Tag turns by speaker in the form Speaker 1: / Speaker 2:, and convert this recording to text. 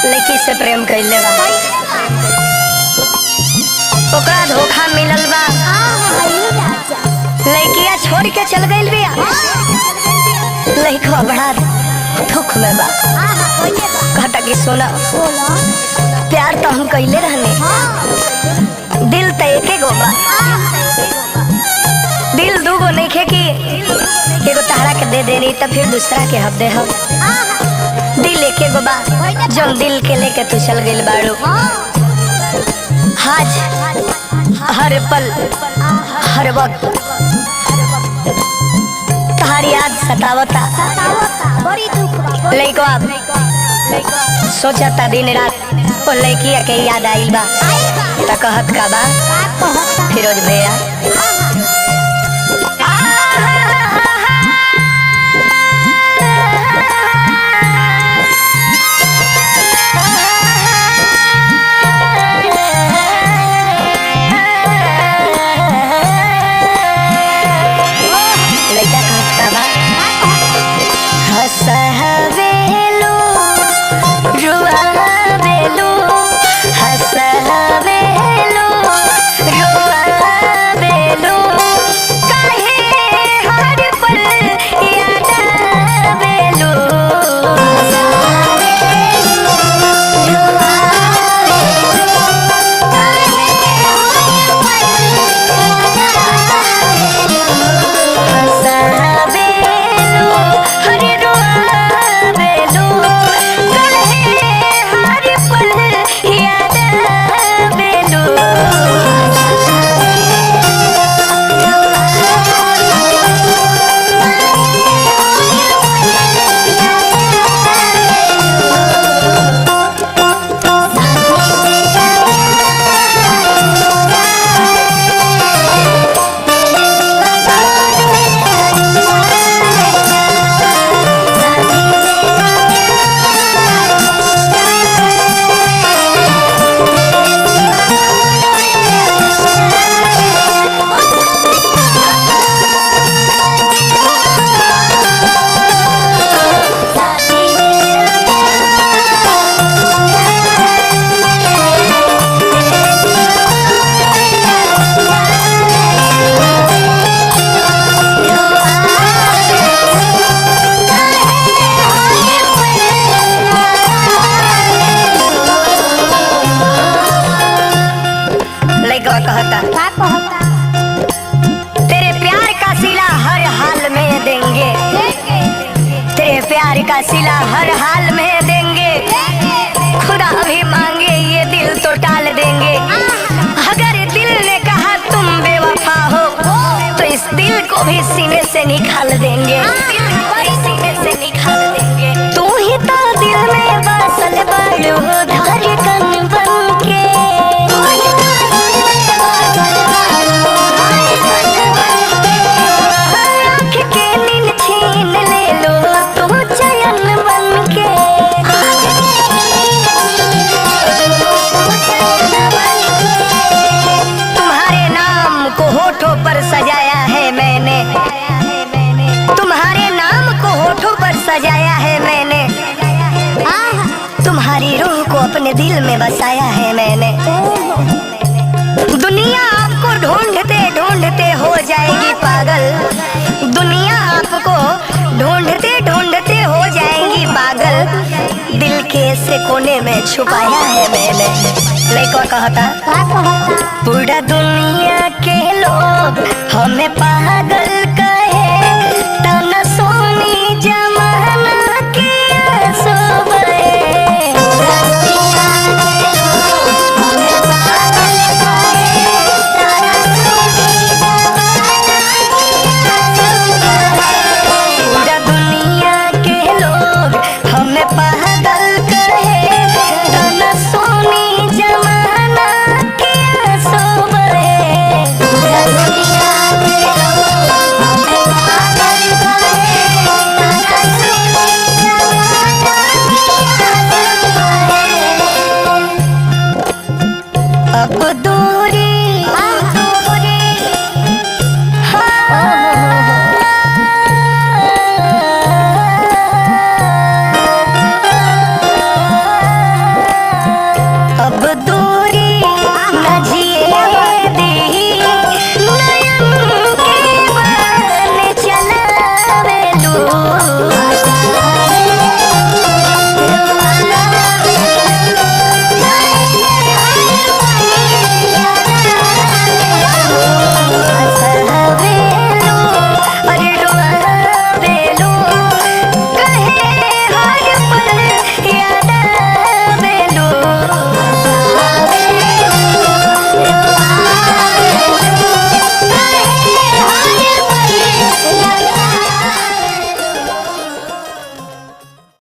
Speaker 1: लड़की से प्रेम कैले बा, ओकरा धोखा मिलल बा, लड़किया छोड़ के चल गई बिया, लड़का बड़ा दुख में बा। कहता कि सोना प्यार तो हम कैले रहने, दिल तो एके गो बा, दिल दूगो नहीं खे कि एगो तहरा के दे देनी तो फिर दूसरा के हब दे हम, दिल एके गो बा जो दिल के लेके तू चल गई बाड़ू। आज हर पल हर वक्त तहारी याद सतावता, लइकवा सोचता दिन रात वो लड़किया के याद आई बा, त कहत का बा फिरोज भैया। तेरे प्यार का सिला हर हाल में देंगे, तेरे प्यार का सिला हर हाल में देंगे, खुदा भी मांगे ये दिल तो टाल देंगे। अगर दिल ने कहा तुम बेवफा हो तो इस दिल को भी सीने से निकाल देंगे, सीने से निकाल देंगे। तू ही तो दिल में बसल बड़ो धड़कन बन के, सजाया है मैंने, तुम्हारे नाम को होठों पर सजाया है मैंने, तुम्हारी रूह को अपने दिल में बसाया है मैंने। दुनिया आपको ढूंढते ढूंढते हो जाएगी पागल, दुनिया आपको ढूंढते ढूंढते हो जाएगी पागल, दिल के ऐसे कोने में छुपाया है मैंने। लड़का कहता पूरा दुनिया के लोग हमें पागल